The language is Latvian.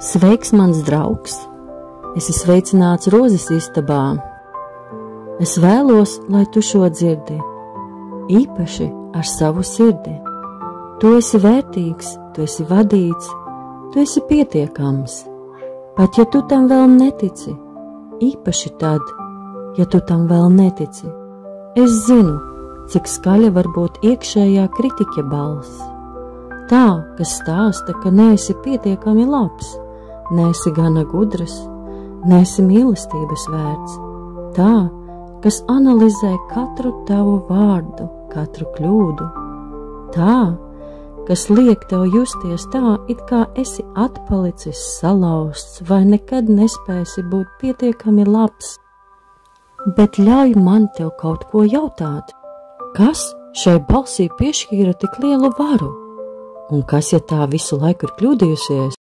Sveiks, mans draugs! Esi sveicināts rozes istabā. Es vēlos, lai tu šo dzirdi, īpaši ar savu sirdi. Tu esi vērtīgs, tu esi vadīts, tu esi pietiekams. Pat ja tu tam vēl netici, īpaši tad, ja tu tam vēl netici. Es zinu, cik skaļa var būt iekšējā kritiķa balss. Tā, kas stāsta, ka neesi pietiekami labs, neesi gana gudrs, neesi mīlestības vērts. Tā, kas analizē katru tavu vārdu, katru kļūdu. Tā, kas liek tev justies tā, it kā esi atpalicis, salauzts vai nekad nespēsi būt pietiekami labs. Bet ļauj man tev kaut ko jautāt. Kas šai balsī piešķīra tik lielu varu? Un kas, ja tā visu laiku ir kļūdījusies?